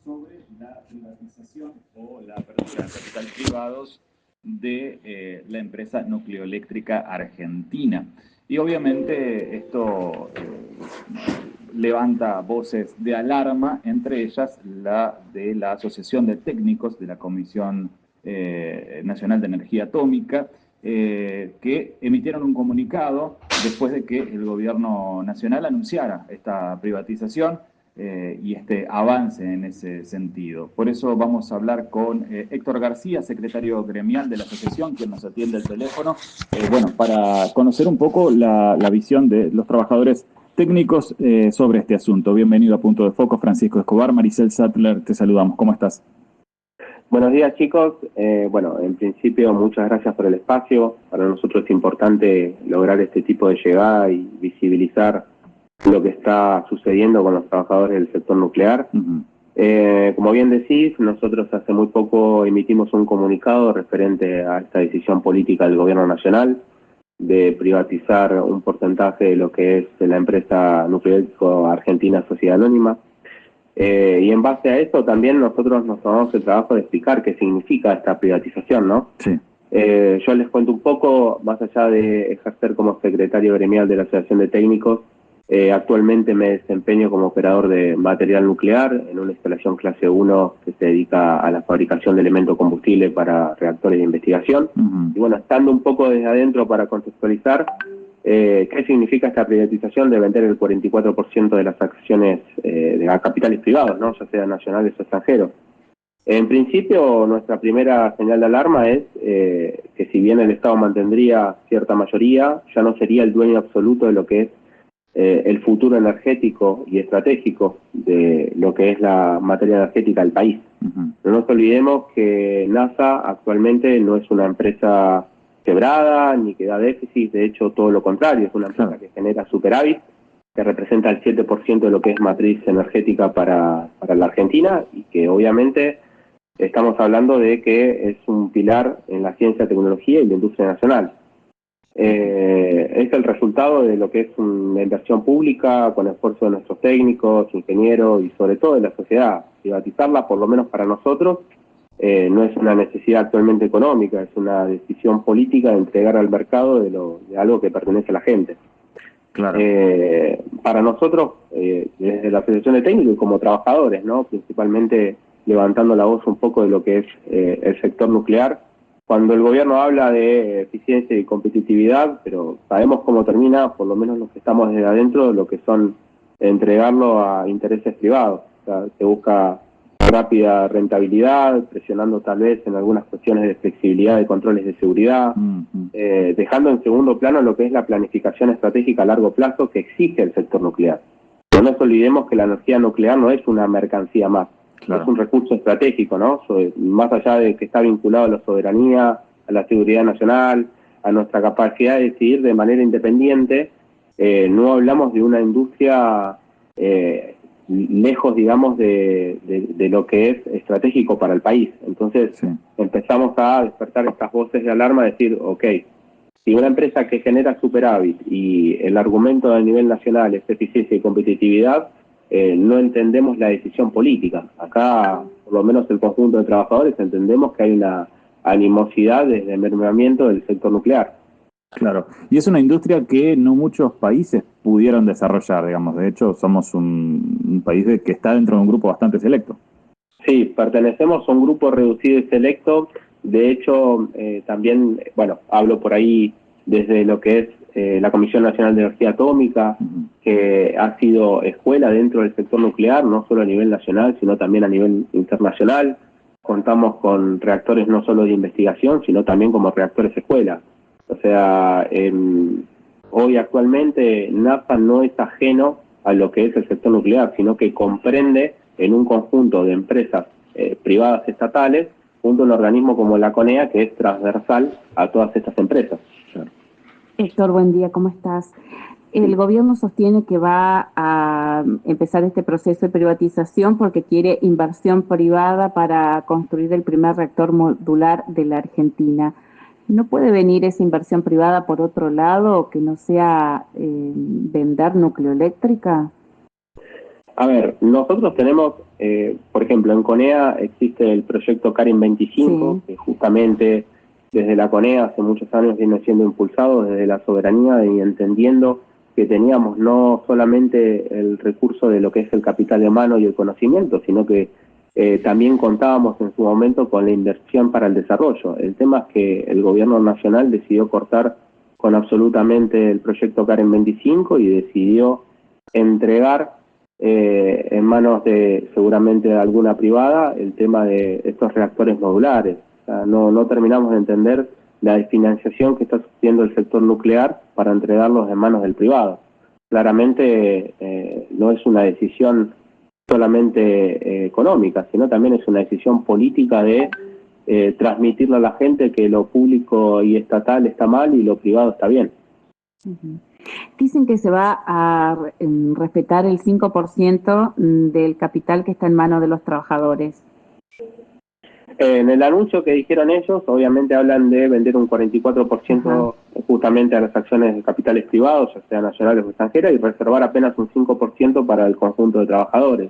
sobre la privatización o la apertura de capital privados de la empresa nucleoeléctrica argentina. Y obviamente esto levanta voces de alarma, entre ellas la de la Asociación de Técnicos de la Comisión Nacional de Energía Atómica, que emitieron un comunicado después de que el gobierno nacional anunciara esta privatización y este avance en ese sentido. Por eso vamos a hablar con Héctor García, secretario gremial de la asociación, quien nos atiende el teléfono, para conocer un poco la visión de los trabajadores técnicos sobre este asunto. Bienvenido a Punto de Foco, Francisco Escobar. Maricel Sattler, te saludamos. ¿Cómo estás? Buenos días, chicos. En principio, muchas gracias por el espacio. Para nosotros es importante lograr este tipo de llegada y visibilizar lo que está sucediendo con los trabajadores del sector nuclear. Como bien decís, nosotros hace muy poco emitimos un comunicado referente a esta decisión política del gobierno nacional de privatizar un porcentaje de lo que es la empresa nucleoeléctrica argentina Sociedad Anónima. Y en base a eso también nosotros nos tomamos el trabajo de explicar qué significa esta privatización, ¿no? Sí. Yo les cuento un poco, más allá de ejercer como secretario gremial de la Asociación de Técnicos, actualmente me desempeño como operador de material nuclear en una instalación clase 1 que se dedica a la fabricación de elementos combustibles para reactores de investigación. Y bueno, estando un poco desde adentro para contextualizar, ¿qué significa esta privatización de vender el 44% de las acciones de capitales privados, ¿no? Ya sean nacionales o extranjeros? En principio, nuestra primera señal de alarma es que si bien el Estado mantendría cierta mayoría, ya no sería el dueño absoluto de lo que es el futuro energético y estratégico de lo que es la materia energética del país. No nos olvidemos que NASA actualmente no es una empresa quebrada ni que da déficit, de hecho todo lo contrario, es una empresa que genera superávit, que representa el 7% de lo que es matriz energética para la Argentina y que obviamente estamos hablando de que es un pilar en la ciencia, tecnología y la industria nacional. Es el resultado de lo que es una inversión pública con esfuerzo de nuestros técnicos, ingenieros y sobre todo de la sociedad. Privatizarla, por lo menos para nosotros, no es una necesidad actualmente económica, es una decisión política de entregar al mercado de algo que pertenece a la gente. Claro. Para nosotros, desde la Asociación de Técnicos y como trabajadores, ¿no? Principalmente levantando la voz un poco de lo que es el sector nuclear, cuando el gobierno habla de eficiencia y competitividad, pero sabemos cómo termina, por lo menos los que estamos desde adentro, lo que son entregarlo a intereses privados. O sea, se busca rápida rentabilidad, presionando tal vez en algunas cuestiones de flexibilidad de controles de seguridad, dejando en segundo plano lo que es la planificación estratégica a largo plazo que exige el sector nuclear. No nos olvidemos que la energía nuclear no es una mercancía más. Claro. Es un recurso estratégico, ¿no? Más allá de que está vinculado a la soberanía, a la seguridad nacional, a nuestra capacidad de decidir de manera independiente, no hablamos de una industria lejos, digamos, de lo que es estratégico para el país. Entonces empezamos a despertar estas voces de alarma, decir, ok, si una empresa que genera superávit y el argumento a nivel nacional es eficiencia y competitividad, no entendemos la decisión política. Acá, por lo menos el conjunto de trabajadores, entendemos que hay una animosidad desde el mermamiento del sector nuclear. Claro, y es una industria que no muchos países pudieron desarrollar, digamos. De hecho, somos un país que está dentro de un grupo bastante selecto. Sí, pertenecemos a un grupo reducido y selecto. De hecho, también, hablo por ahí desde lo que es la Comisión Nacional de Energía Atómica, que ha sido escuela dentro del sector nuclear, no solo a nivel nacional, sino también a nivel internacional. Contamos con reactores no solo de investigación, sino también como reactores escuela. O sea, hoy actualmente NASA no es ajeno a lo que es el sector nuclear, sino que comprende en un conjunto de empresas privadas estatales, junto a un organismo como la CONEA, que es transversal a todas estas empresas. Héctor, buen día, ¿cómo estás? El gobierno sostiene que va a empezar este proceso de privatización porque quiere inversión privada para construir el primer reactor modular de la Argentina. ¿No puede venir esa inversión privada por otro lado que no sea vender nucleoeléctrica? A ver, nosotros tenemos, por ejemplo, en CONEA existe el proyecto CARIN 25, que justamente desde la CONEA hace muchos años viene siendo impulsado desde la soberanía y entendiendo que teníamos no solamente el recurso de lo que es el capital humano y el conocimiento, sino que también contábamos en su momento con la inversión para el desarrollo. El tema es que el gobierno nacional decidió cortar con absolutamente el proyecto CARIN 25 y decidió entregar en manos de seguramente de alguna privada el tema de estos reactores modulares. O sea, no terminamos de entender la financiación que está sufriendo el sector nuclear para entregarlos en manos del privado. Claramente no es una decisión solamente económica, sino también es una decisión política de transmitirle a la gente que lo público y estatal está mal y lo privado está bien. Dicen que se va a respetar el 5% del capital que está en manos de los trabajadores. En el anuncio que dijeron ellos, obviamente hablan de vender un 44% justamente a las acciones de capitales privados, ya sean nacionales o extranjeras, y reservar apenas un 5% para el conjunto de trabajadores.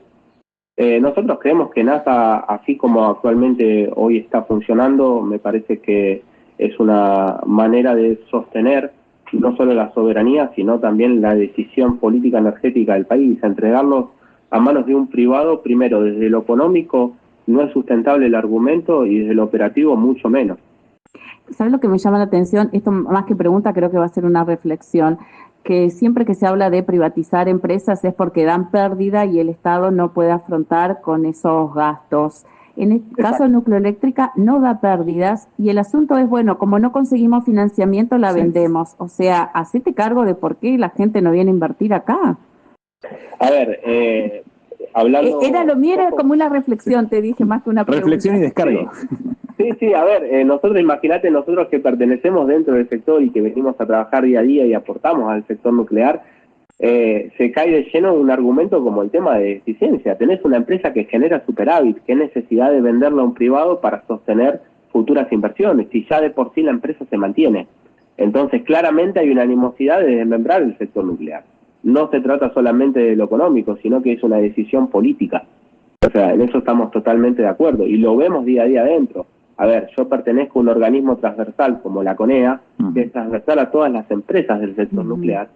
Nosotros creemos que NASA, así como actualmente hoy está funcionando, me parece que es una manera de sostener no solo la soberanía, sino también la decisión política energética del país. Entregarlos a manos de un privado, primero, desde lo económico, no es sustentable el argumento y desde lo operativo mucho menos. ¿Sabes lo que me llama la atención? Esto más que pregunta creo que va a ser una reflexión, que siempre que se habla de privatizar empresas es porque dan pérdida y el Estado no puede afrontar con esos gastos. En el caso de Nucleoeléctrica no da pérdidas y el asunto es, bueno, como no conseguimos financiamiento la vendemos. O sea, hacete cargo de por qué la gente no viene a invertir acá. A ver, hablando... Era como una reflexión, te dije, más que una pregunta. Reflexión y descargo. Sí, a ver, nosotros, imagínate, nosotros que pertenecemos dentro del sector y que venimos a trabajar día a día y aportamos al sector nuclear, se cae de lleno un argumento como el tema de eficiencia. Tenés una empresa que genera superávit, ¿qué necesidad de venderla a un privado para sostener futuras inversiones? Si ya de por sí la empresa se mantiene. Entonces, claramente hay una animosidad de desmembrar el sector nuclear. No se trata solamente de lo económico, sino que es una decisión política. O sea, en eso estamos totalmente de acuerdo y lo vemos día a día adentro. A ver, yo pertenezco a un organismo transversal como la CONEA, que es transversal a todas las empresas del sector nuclear.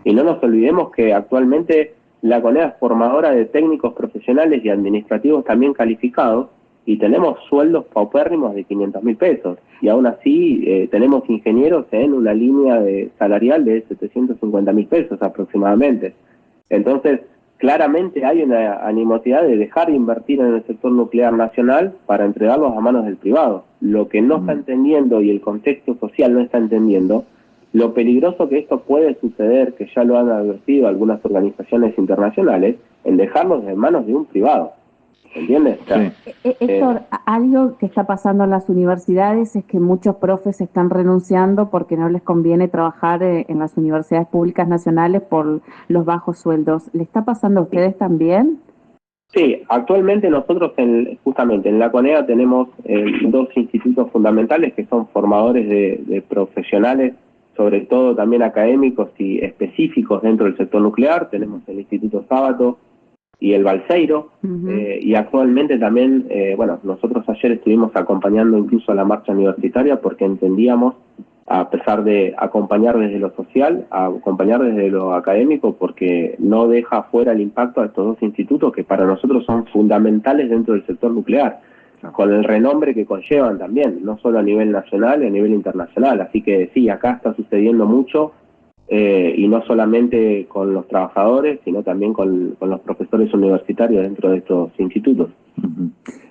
Y no nos olvidemos que actualmente la CONEA es formadora de técnicos profesionales y administrativos también calificados y tenemos sueldos paupérrimos de 500.000 pesos. Y aún así tenemos ingenieros en una línea salarial de 750.000 pesos aproximadamente. Entonces, claramente hay una animosidad de dejar de invertir en el sector nuclear nacional para entregarlos a manos del privado. Lo que no está entendiendo y el contexto social no está entendiendo, lo peligroso que esto puede suceder, que ya lo han advertido algunas organizaciones internacionales, en dejarlos en manos de un privado. ¿Entiendes? Sí. Héctor, algo que está pasando en las universidades es que muchos profes están renunciando porque no les conviene trabajar en las universidades públicas nacionales por los bajos sueldos. ¿Le está pasando a ustedes también? Sí, actualmente nosotros justamente en la CONEA tenemos dos institutos fundamentales que son formadores de profesionales, sobre todo también académicos y específicos dentro del sector nuclear. Tenemos el Instituto Sábato y el Balseiro, y actualmente también, nosotros ayer estuvimos acompañando incluso a la marcha universitaria porque entendíamos, a pesar de acompañar desde lo social, a acompañar desde lo académico, porque no deja fuera el impacto a estos dos institutos que para nosotros son fundamentales dentro del sector nuclear, con el renombre que conllevan también, no solo a nivel nacional, a nivel internacional. Así que sí, acá está sucediendo mucho, y no solamente con los trabajadores, sino también con los profesores universitarios dentro de estos institutos.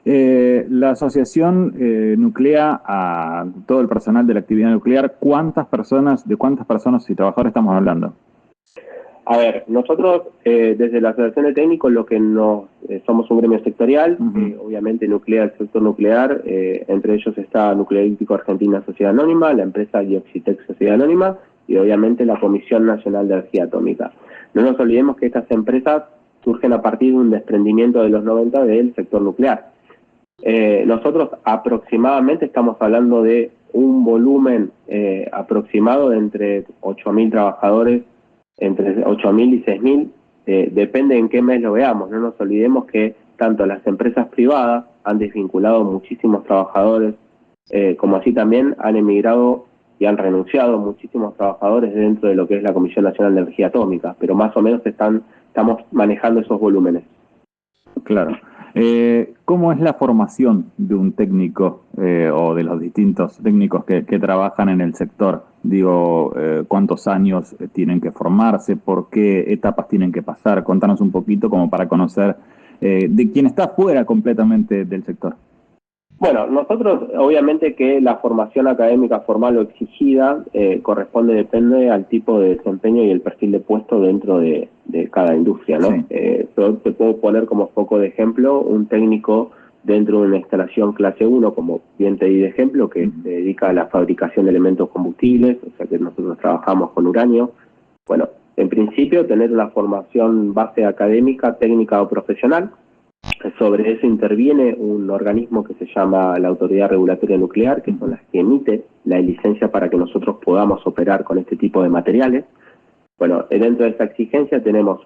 La asociación nuclea a todo el personal de la actividad nuclear. ¿De cuántas personas y trabajadores estamos hablando? A ver, nosotros desde la Asociación de Técnicos somos un gremio sectorial, obviamente nuclea el sector nuclear, entre ellos está Nucleolítico Argentina Sociedad Anónima, la empresa Dioxitec Sociedad Anónima, y obviamente la Comisión Nacional de Energía Atómica. No nos olvidemos que estas empresas surgen a partir de un desprendimiento de los 90 del sector nuclear. Nosotros aproximadamente estamos hablando de un volumen aproximado de entre 8.000 trabajadores, entre 8.000 y 6.000, depende en qué mes lo veamos. No nos olvidemos que tanto las empresas privadas han desvinculado muchísimos trabajadores, como así también han emigrado y han renunciado muchísimos trabajadores dentro de lo que es la Comisión Nacional de Energía Atómica, pero más o menos estamos manejando esos volúmenes. Claro. ¿Cómo es la formación de un técnico o de los distintos técnicos que trabajan en el sector? Digo, ¿cuántos años tienen que formarse? ¿Por qué etapas tienen que pasar? Contanos un poquito como para conocer de quién está fuera completamente del sector. Bueno, nosotros obviamente que la formación académica formal o exigida depende al tipo de desempeño y el perfil de puesto dentro de cada industria, ¿no? Sí. Yo te puedo poner como foco de ejemplo un técnico dentro de una instalación clase 1, como bien te di de ejemplo, que se dedica a la fabricación de elementos combustibles, o sea que nosotros trabajamos con uranio. Bueno, en principio tener una formación base académica, técnica o profesional. Sobre eso interviene un organismo que se llama la Autoridad Regulatoria Nuclear, que son las que emite la licencia para que nosotros podamos operar con este tipo de materiales. Bueno, dentro de esta exigencia tenemos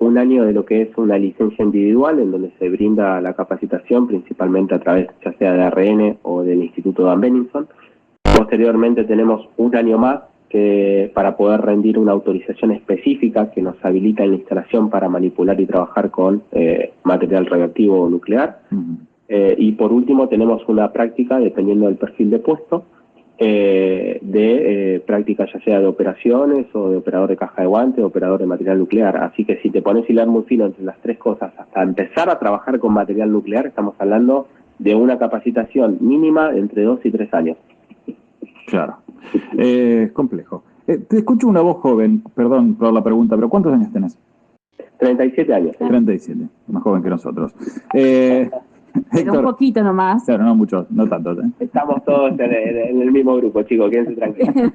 un año de lo que es una licencia individual, en donde se brinda la capacitación principalmente a través ya sea de ARN o del Instituto Dan Benningson. Posteriormente tenemos un año más para poder rendir una autorización específica que nos habilita en la instalación para manipular y trabajar con material radioactivo nuclear. Y por último tenemos una práctica, dependiendo del perfil de puesto, de práctica ya sea de operaciones o de operador de caja de guante o operador de material nuclear. Así que si te pones hilar muy fino entre las tres cosas hasta empezar a trabajar con material nuclear, estamos hablando de una capacitación mínima de entre 2 y 3 años. Claro. Complejo. Te escucho una voz joven, perdón por la pregunta, pero ¿cuántos años tenés? 37 años. 37, más joven que nosotros. Héctor, un poquito nomás. Claro, no mucho, no tanto. Estamos todos en el mismo grupo, chicos, quédense tranquilos.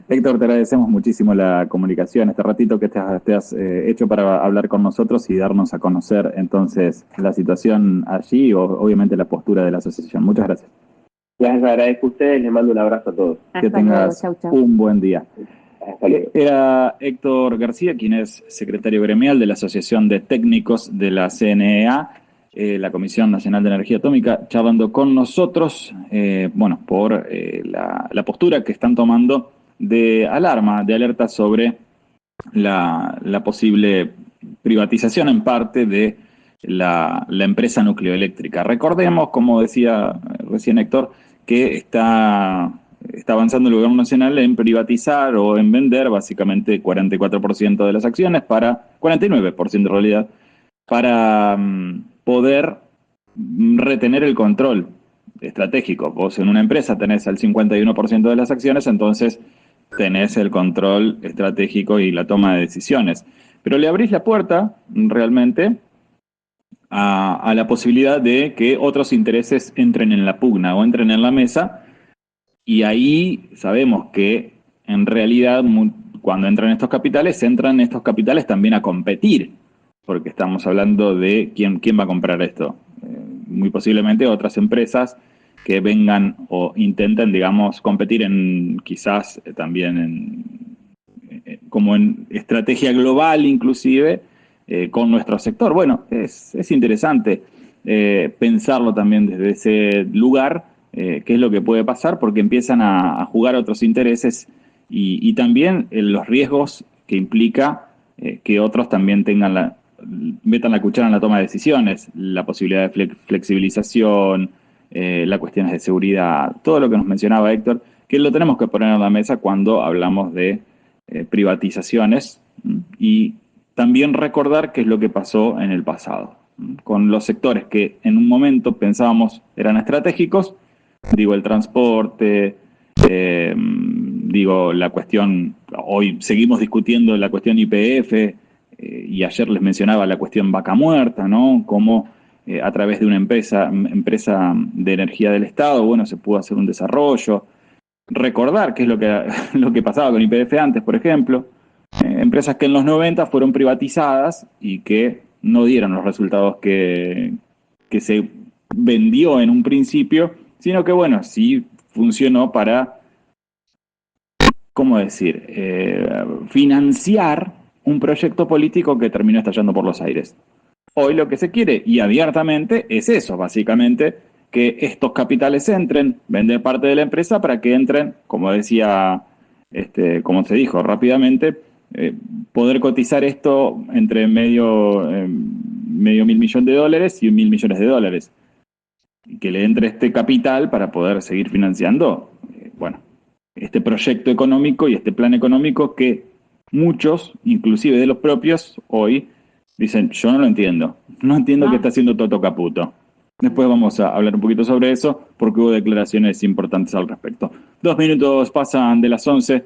Héctor, te agradecemos muchísimo la comunicación, este ratito que te has hecho para hablar con nosotros y darnos a conocer entonces la situación allí y obviamente la postura de la asociación. Muchas gracias. Les agradezco a ustedes, les mando un abrazo a todos. Que tengas un buen día. Hasta luego. Era Héctor García, quien es secretario gremial de la Asociación de Técnicos de la CNEA, la Comisión Nacional de Energía Atómica, charlando con nosotros, por la postura que están tomando de alarma, de alerta sobre la posible privatización en parte de la empresa nucleoeléctrica. Recordemos, como decía recién Héctor, que está avanzando el gobierno nacional en privatizar o en vender básicamente 44% de las acciones 49% en realidad, para poder retener el control estratégico. Vos en una empresa tenés el 51% de las acciones, entonces tenés el control estratégico y la toma de decisiones. Pero le abrís la puerta realmente a la posibilidad de que otros intereses entren en la pugna o entren en la mesa, y ahí sabemos que en realidad cuando entran estos capitales también a competir, porque estamos hablando de quién va a comprar esto. Muy posiblemente otras empresas que vengan o intenten, digamos, competir quizás también como en estrategia global inclusive, con nuestro sector. Bueno, es interesante pensarlo también desde ese lugar, qué es lo que puede pasar, porque empiezan a jugar otros intereses y también los riesgos que implica que otros también metan la cuchara en la toma de decisiones, la posibilidad de flexibilización, las cuestiones de seguridad, todo lo que nos mencionaba Héctor, que lo tenemos que poner en la mesa cuando hablamos de privatizaciones, y también recordar qué es lo que pasó en el pasado con los sectores que en un momento pensábamos eran estratégicos, digo el transporte, digo la cuestión, hoy seguimos discutiendo la cuestión YPF, y ayer les mencionaba la cuestión vaca muerta, ¿no? Cómo a través de una empresa de energía del Estado, bueno, se pudo hacer un desarrollo. Recordar qué es lo que pasaba con YPF antes, por ejemplo, empresas que en los 90 fueron privatizadas y que no dieron los resultados que se vendió en un principio, sino que, bueno, sí funcionó para, ¿cómo decir?, financiar un proyecto político que terminó estallando por los aires. Hoy lo que se quiere, y abiertamente, es eso, básicamente, que estos capitales entren, vender parte de la empresa para que entren, como decía, como se dijo rápidamente, poder cotizar esto entre medio $1.000.000.000 y $1.000.000.000. Que le entre este capital para poder seguir financiando, este proyecto económico y este plan económico que muchos, inclusive de los propios, hoy dicen, yo no lo entiendo. No entiendo qué está haciendo Toto Caputo. Después vamos a hablar un poquito sobre eso, porque hubo declaraciones importantes al respecto. 2 minutos pasan de las 11.